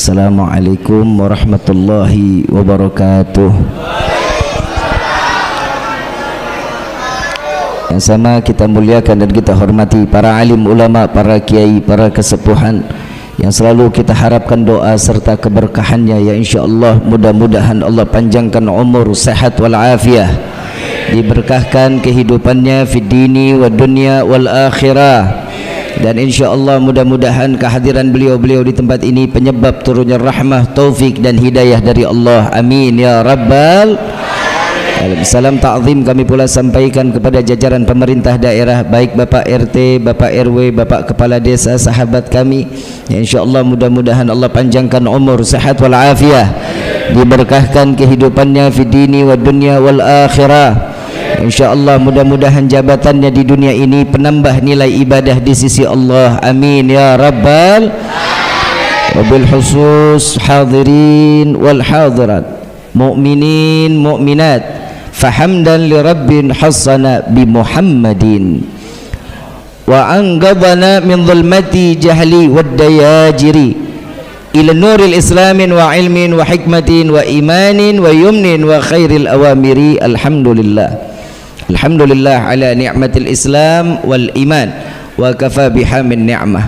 Assalamualaikum warahmatullahi wabarakatuh. Yang sama kita muliakan dan kita hormati para alim ulama, para kiai, para kesepuhan yang selalu kita harapkan doa serta keberkahannya, ya insyaallah. Mudah-mudahan Allah panjangkan umur, sehat wal afiah, diberkahkan kehidupannya fid dini wad dunya wal akhirah. Dan insyaallah mudah-mudahan kehadiran beliau-beliau di tempat ini penyebab turunnya rahmah, taufik dan hidayah dari Allah. Amin ya rabbal alamin. Salam ta'zim kami pula sampaikan kepada jajaran pemerintah daerah, baik Bapak RT, Bapak RW, Bapak Kepala Desa, sahabat kami. Ya insyaallah mudah-mudahan Allah panjangkan umur, sehat wal afiah, diberkahkan kehidupannya fid dini wad dunya wal akhirah. InsyaAllah mudah-mudahan jabatannya di dunia ini penambah nilai ibadah di sisi Allah. Amin ya rabbal. Wabil khusus hadirin wal hadirat, mu'minin mu'minat, fahamdan li rabbin hassana bi Muhammadin wa anqadhana min dhulmati jahli wad dayajiri ila nuril islamin wa ilmin wa hikmatin wa imanin wa yumnin wa khairil awamiri. Alhamdulillah, alhamdulillah ala ni'matil islam wal iman wa kafa biha min ni'mah.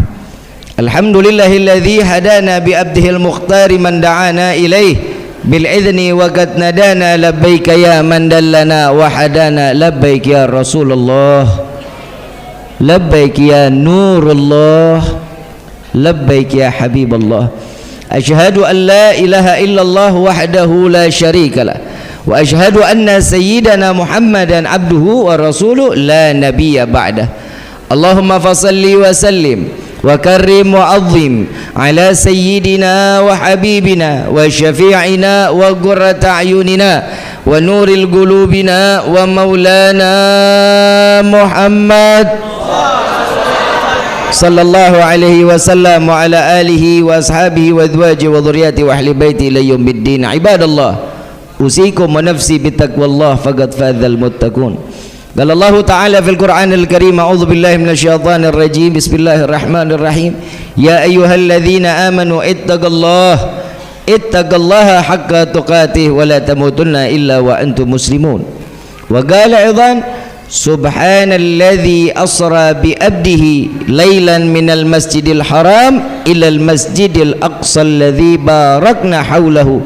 Alhamdulillahilladzi hadana bi abdihil mukhtari man da'ana ilaih bil idzni wa qad nadana labbaika ya man dallana wa hadana labbaik ya Rasulullah, labbaik ya Nurullah, labbaik ya Habiballah. Asyhadu an la ilaha illallah wahdahu la syarikalah wa asyhadu anna sayyidana Muhammadan abduhu wa rasuluh la nabiyya ba'dah. Allahumma fasalli wa sallim wa karrim wa azim ala sayyidina wa habibina wa syafi'ina wa qurrata ayunina wa nuril qulubina wa maulana Muhammad sallallahu alaihi wasallam wa ala alihi wa ashabihi wa azwajihi wa dhurriyyati wa ahli baiti ila yaumiddin. Ibadallah, usikum wa nafsi bitaqwallah faqad fadzal muttaqun. Qala Allah Ta'ala fil Qur'anil Karim, a'udzu billahi minasyaitonir rajim, bismillahirrahmanirrahim. Ya ayyuhalladzina amanu ittaqallaha haqqa tuqatih wa la tamutunna illa wa antum muslimun. Wa qala aidan subhanalladzi asra bi abdihi lailan minal masjidil haram ilal masjidil aqsa alladzi barakna haulahu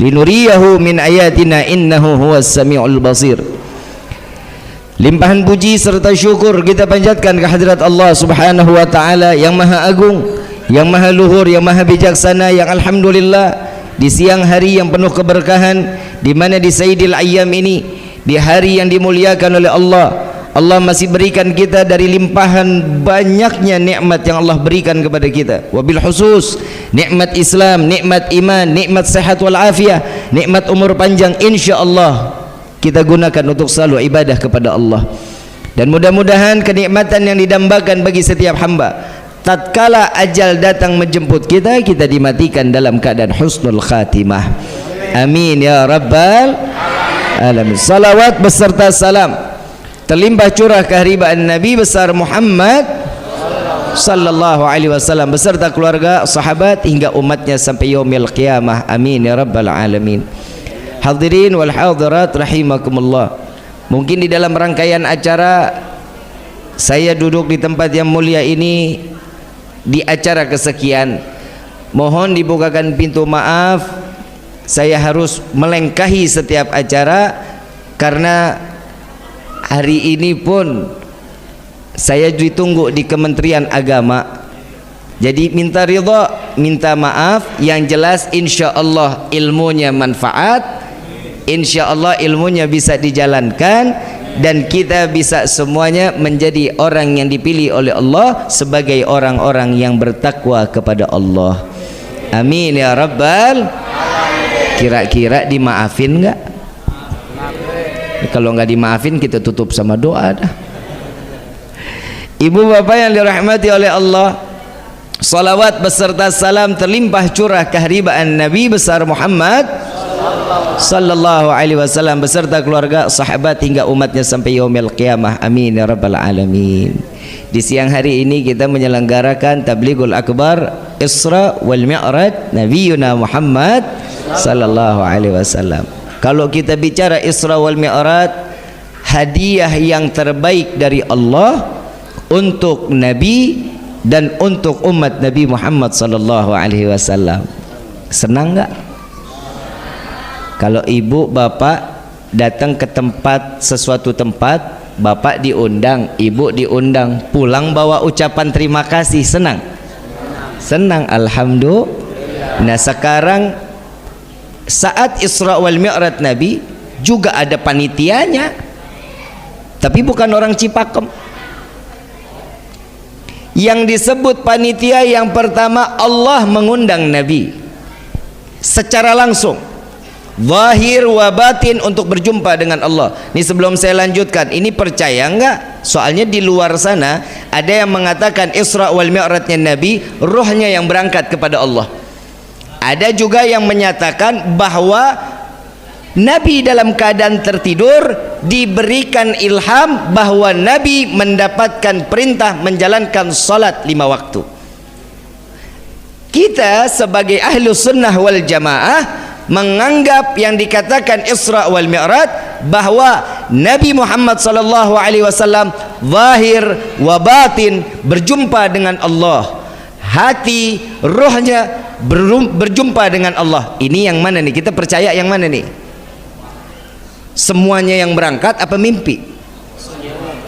linuriyahu min ayatina innahu huwas samiul basir. Limpahan puji serta syukur kita panjatkan kehadirat Allah Subhanahu wa taala yang maha agung, yang maha luhur, yang maha bijaksana, yang alhamdulillah di siang hari yang penuh keberkahan, di mana di Sayyidil Ayyam ini, di hari yang dimuliakan oleh Allah, Allah masih berikan kita dari limpahan banyaknya nikmat yang Allah berikan kepada kita. Wabil khusus nikmat Islam, nikmat iman, nikmat sehat wal afiah, nikmat umur panjang, insyaallah kita gunakan untuk selalu ibadah kepada Allah. Dan mudah-mudahan kenikmatan yang didambakan bagi setiap hamba, tatkala ajal datang menjemput kita, kita dimatikan dalam keadaan husnul khatimah. Amin ya rabbal alamin. Salawat beserta salam terlimpah curah keharibaan Nabi besar Muhammad sallallahu alaihi wasallam beserta keluarga, sahabat hingga umatnya sampai yaumil qiyamah. Amin ya rabbal alamin. Hadirin wal hadirat rahimakumullah. Mungkin di dalam rangkaian acara saya duduk di tempat yang mulia ini di acara kesekian, mohon dibukakan pintu maaf, saya harus melengkahi setiap acara karena hari ini pun saya ditunggu di Kementerian Agama. Jadi minta ridha, minta maaf, yang jelas insyaallah ilmunya manfaat, insyaallah ilmunya bisa dijalankan dan kita bisa semuanya menjadi orang yang dipilih oleh Allah sebagai orang-orang yang bertakwa kepada Allah. Amin ya rabbal. Kira-kira dimaafin enggak? Kalau enggak dimaafin kita tutup sama doa dah. Ibu bapak yang dirahmati oleh Allah, salawat beserta salam terlimpah curah keharibaan Nabi besar Muhammad sallallahu alaihi wasallam beserta keluarga, sahabat hingga umatnya sampai yaumil qiyamah. Amin ya rabbal alamin. Di siang hari ini kita menyelenggarakan Tablighul Akbar Isra wal Mi'raj Nabiyuna Muhammad sallallahu alaihi wasallam. Kalau kita bicara Isra wal Mi'raj, hadiah yang terbaik dari Allah untuk Nabi dan untuk umat Nabi Muhammad sallallahu alaihi wasallam. Senang enggak? Kalau ibu bapak datang ke tempat, sesuatu tempat, bapak diundang, ibu diundang, pulang bawa ucapan terima kasih, senang? Senang, alhamdulillah. Nah sekarang saat Isra wal Mi'raj Nabi juga ada panitianya, tapi bukan orang Cipakem. Yang disebut panitia yang pertama, Allah mengundang Nabi secara langsung, zahir wa batin, untuk berjumpa dengan Allah. Ini sebelum saya lanjutkan, ini percaya enggak? Soalnya di luar sana ada yang mengatakan Isra wal Mi'rajnya Nabi, ruhnya yang berangkat kepada Allah. Ada juga yang menyatakan bahwa Nabi dalam keadaan tertidur diberikan ilham bahwa Nabi mendapatkan perintah menjalankan salat 5 waktu. Kita sebagai ahlu sunnah wal jamaah menganggap yang dikatakan Isra wal Mi'raj bahwa Nabi Muhammad sallallahu alaihi wasallam zahir wa batin berjumpa dengan Allah, hati rohnya berjumpa dengan Allah. Ini yang mana nih? Kita percaya yang mana nih? Semuanya yang berangkat apa mimpi?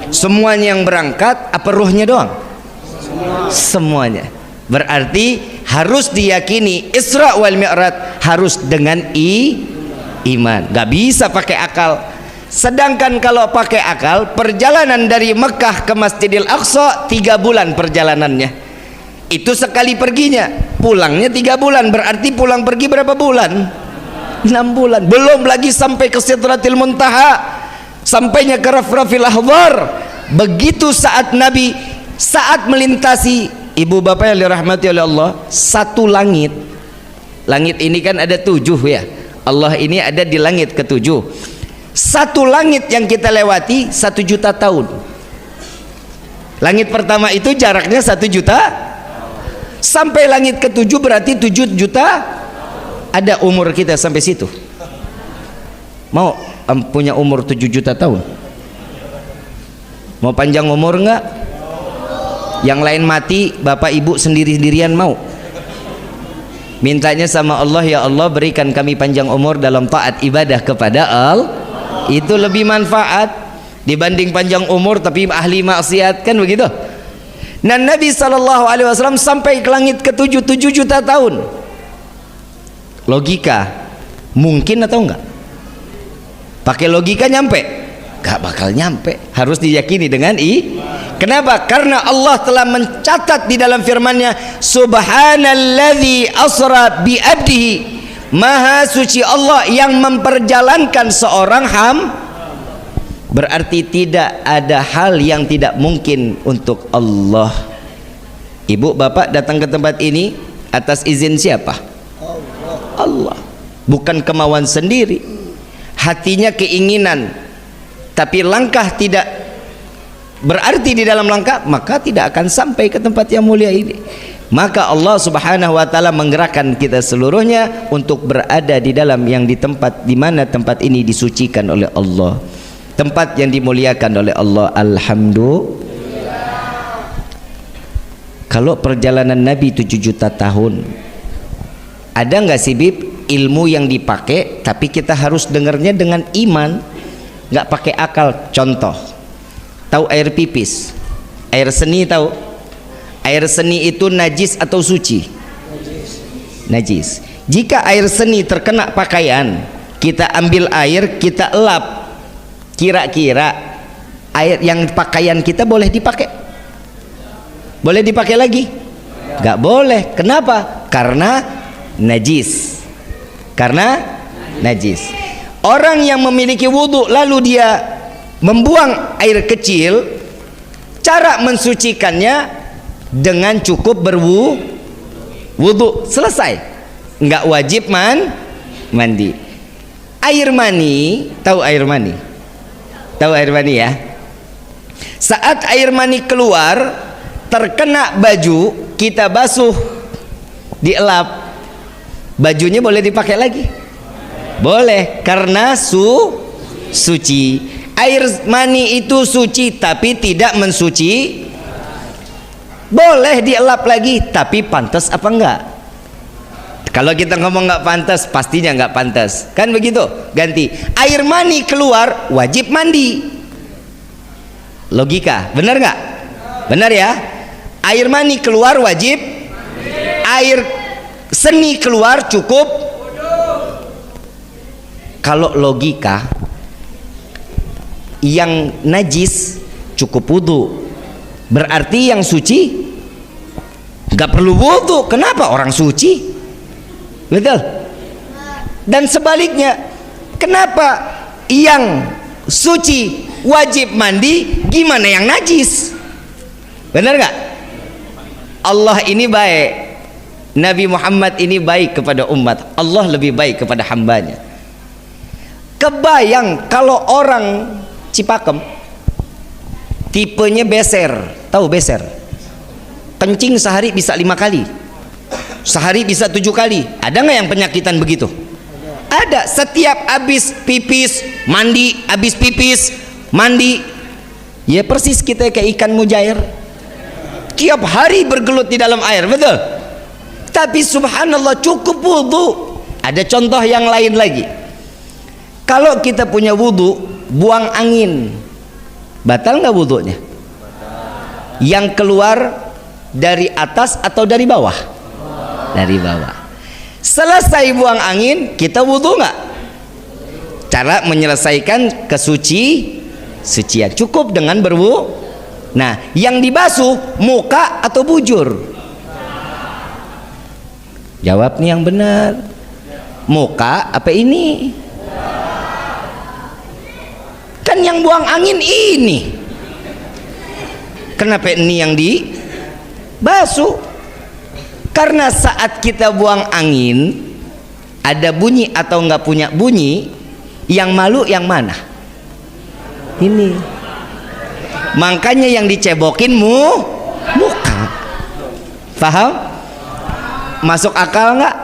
Semuanya yang berangkat apa ruhnya doang? Semuanya. Berarti harus diyakini Isra wal Mi'raj harus dengan iman. Gak bisa pakai akal. Sedangkan kalau pakai akal, perjalanan dari Mekah ke Masjidil Aqsa 3 bulan perjalanannya. Itu sekali perginya, pulangnya 3 bulan. Berarti pulang pergi berapa bulan? 6 bulan. Belum lagi sampai ke Sidratil Muntaha, sampainya ke Rafrafil Ahbar. Begitu saat Nabi saat melintasi, ibu bapak yang dirahmati oleh Allah, satu langit. Langit ini kan ada 7 ya. Allah ini ada di langit ke-7. Satu langit yang kita lewati 1 juta tahun. Langit pertama itu jaraknya 1 juta. Sampai langit ke-7 berarti 7 juta. Ada umur kita sampai situ. Mau punya umur 7 juta tahun? Mau panjang umur enggak? Yang lain mati, bapak ibu sendiri-sendirian mau? Mintanya sama Allah, ya Allah berikan kami panjang umur dalam taat ibadah kepada Allah. Itu lebih manfaat dibanding panjang umur tapi ahli maksiat, kan begitu? Nah Nabi SAW sampai ke langit ke-7, 7 juta tahun. Logika mungkin atau enggak? Pakai logika nyampe? Gak bakal nyampe. Harus diyakini dengan Kenapa? Karena Allah telah mencatat di dalam firman-Nya, Subhanalladzi asra bi abdihi. Maha suci Allah yang memperjalankan seorang Berarti tidak ada hal yang tidak mungkin untuk Allah. Ibu bapak datang ke tempat ini atas izin siapa? Allah. Bukan kemauan sendiri, hatinya keinginan, tapi langkah tidak berarti di dalam langkah, maka tidak akan sampai ke tempat yang mulia ini. Maka Allah Subhanahu wa taala menggerakkan kita seluruhnya untuk berada di dalam yang di tempat di mana tempat ini disucikan oleh Allah, tempat yang dimuliakan oleh Allah. Alhamdulillah. Kalau perjalanan Nabi 7 juta tahun, ada nggak sih Bib ilmu yang dipakai tapi kita harus dengarnya dengan iman, nggak pakai akal? Contoh, tahu air pipis, air seni tahu? Air seni itu najis atau suci? Najis. Jika air seni terkena pakaian, kita ambil air, kita elap, kira-kira air yang pakaian kita boleh dipakai? Boleh dipakai lagi? Nggak boleh. Kenapa? Karena najis. Karena najis. Orang yang memiliki wudhu lalu dia membuang air kecil, cara mensucikannya dengan cukup berwudhu, selesai. Nggak wajib mandi. Air mani, tahu air mani? Tahu air mani ya? Saat air mani keluar terkena baju, kita basuh dielap, bajunya boleh dipakai lagi? Boleh, karena suci. Air mani itu suci tapi tidak mensuci. Boleh dielap lagi, tapi pantas apa enggak? Kalau kita ngomong nggak pantas, pastinya nggak pantas, kan begitu? Ganti, air mani keluar wajib mandi. Logika, benar nggak? Benar ya? Air mani keluar wajib, air seni keluar cukup. Kalau logika, yang najis cukup wudu, berarti yang suci nggak perlu wudu. Kenapa? Orang suci. Betul. Dan sebaliknya, kenapa yang suci wajib mandi, gimana yang najis? Benar nggak? Allah ini baik, Nabi Muhammad ini baik kepada umat, Allah lebih baik kepada hambanya. Kebayang kalau orang Cipakem tipenya beser, tahu beser? Kencing sehari bisa 5 kali, sehari bisa 7 kali. Ada nggak yang penyakitan begitu? Ada. Setiap habis pipis mandi, habis pipis mandi. Ya persis kita kayak ikan mujair, tiap hari bergelut di dalam air, betul? Tapi subhanallah cukup wudu. Ada contoh yang lain lagi. Kalau kita punya wudu, buang angin, batal nggak wudunya? Yang keluar dari atas atau dari bawah? Dari bawah. Selesai buang angin, kita wudu nggak? Cara menyelesaikan kesucian cukup dengan berwudu. Nah, yang dibasuh muka atau bujur? Jawab nih yang benar. Muka apa ini? Kan yang buang angin ini. Kenapa ini yang dibasuh? Karena saat kita buang angin ada bunyi atau nggak punya bunyi, yang malu yang mana? Ini. Makanya yang dicebokin muka. Paham? Masuk akal nggak?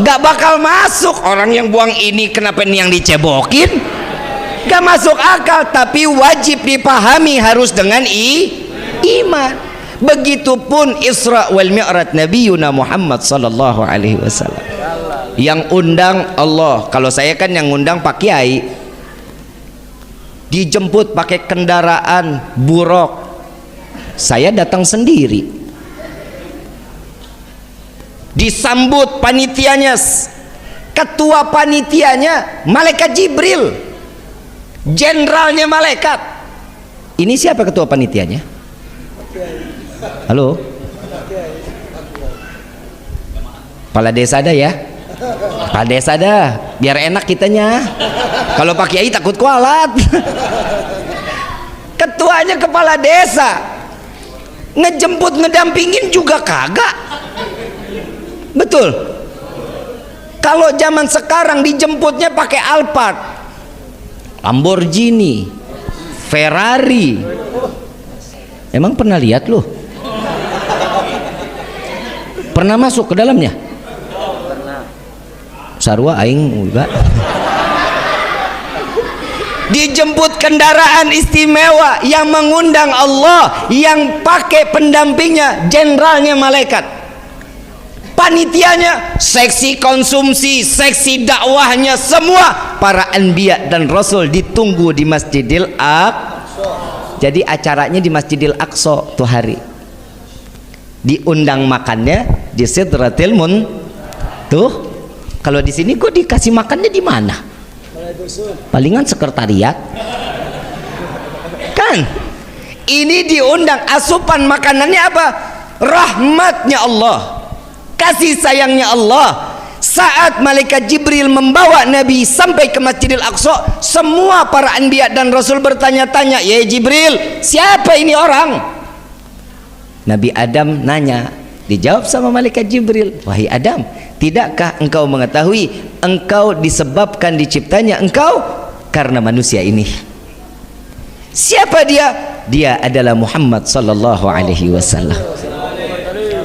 Nggak bakal masuk. Orang yang buang ini, kenapa ini yang dicebokin? Nggak masuk akal. Tapi wajib dipahami, harus dengan iman. Begitupun Isra wal Mi'raj Nabi Muhammad sallallahu alaihi wasallam. Yang undang Allah. Kalau saya kan yang undang Pak Kiai, dijemput pakai kendaraan buruk, saya datang sendiri. Disambut panitianya, ketua panitianya malaikat Jibril, jenderalnya malaikat. Ini siapa ketua panitianya? Halo, kepala desa ada ya? Kepala desa ada, biar enak kitanya. Kalau Pak Kiai takut kualat. Ketuanya kepala desa, ngejemput ngedampingin juga kagak. Betul. Kalau zaman sekarang dijemputnya pakai Alphard, Lamborghini, Ferrari. Emang pernah lihat loh? Pernah masuk ke dalamnya? Sarwa aing enggak. Dijemput kendaraan istimewa yang mengundang Allah, yang pakai pendampingnya jenderalnya malaikat. Panitianya seksi konsumsi, seksi dakwahnya, semua para anbiya dan rasul ditunggu di Masjidil Aqsa. Jadi acaranya di Masjidil Aqsa tuh hari. Diundang makannya di Sidratil tuh. Kalau di sini kok dikasih makannya di mana? Palingan sekretariat. Kan? Ini diundang, asupan makanannya apa? Rahmatnya Allah, kasih sayangnya Allah. Saat malaikat Jibril membawa Nabi sampai ke Masjidil Aqsa, semua para anbiya dan rasul bertanya-tanya, "Ya Jibril, siapa ini orang?" Nabi Adam nanya, dijawab sama malaikat Jibril, "Wahai Adam, tidakkah engkau mengetahui engkau disebabkan diciptanya engkau karena manusia ini?" Siapa dia? Dia adalah Muhammad sallallahu alaihi wasallam.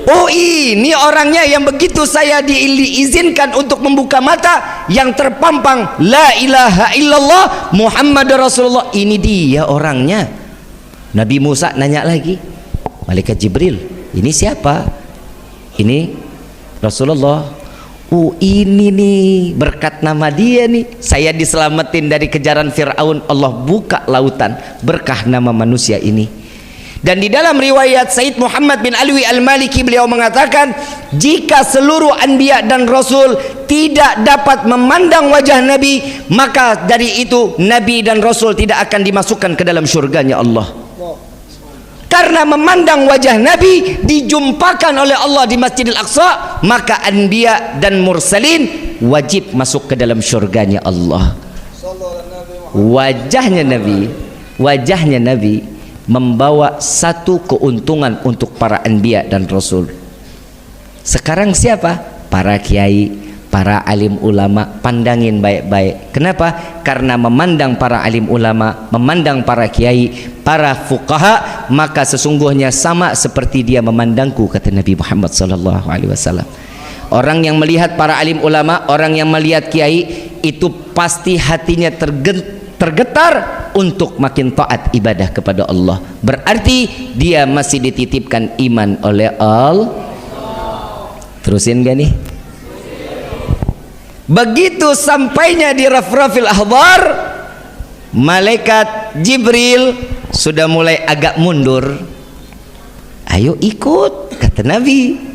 Oh ini orangnya yang begitu saya diizinkan untuk membuka mata, yang terpampang la ilaha illallah Muhammad Rasulullah, ini dia orangnya. Nabi Musa nanya lagi, malaikat Jibril, ini siapa? Ini Rasulullah. Oh ini nih berkat nama dia nih saya diselamatin dari kejaran Fir'aun. Allah buka lautan berkah nama manusia ini. Dan di dalam riwayat Said Muhammad bin Alwi Al-Maliki, beliau mengatakan, jika seluruh anbiya dan rasul tidak dapat memandang wajah Nabi, maka dari itu Nabi dan Rasul tidak akan dimasukkan ke dalam syurganya Allah. Karena memandang wajah Nabi dijumpakan oleh Allah di Masjidil Aqsa, maka anbiya dan mursalin wajib masuk ke dalam syurganya Allah. Wajahnya Nabi membawa satu keuntungan untuk para anbiya dan rasul. Sekarang siapa? Para kiai, para alim ulama, pandangin baik-baik. Kenapa? Karena memandang para alim ulama, memandang para kiai, para fuqaha, maka sesungguhnya sama seperti dia memandangku, kata Nabi Muhammad sallallahu alaihi wasallam. Orang yang melihat para alim ulama, orang yang melihat kiai, itu pasti hatinya tergetar untuk makin taat ibadah kepada Allah. Berarti dia masih dititipkan iman oleh Allah. Terusin gak nih? Begitu sampainya di Rafrafil Ahbar, malaikat Jibril sudah mulai agak mundur. Ayo ikut, kata Nabi.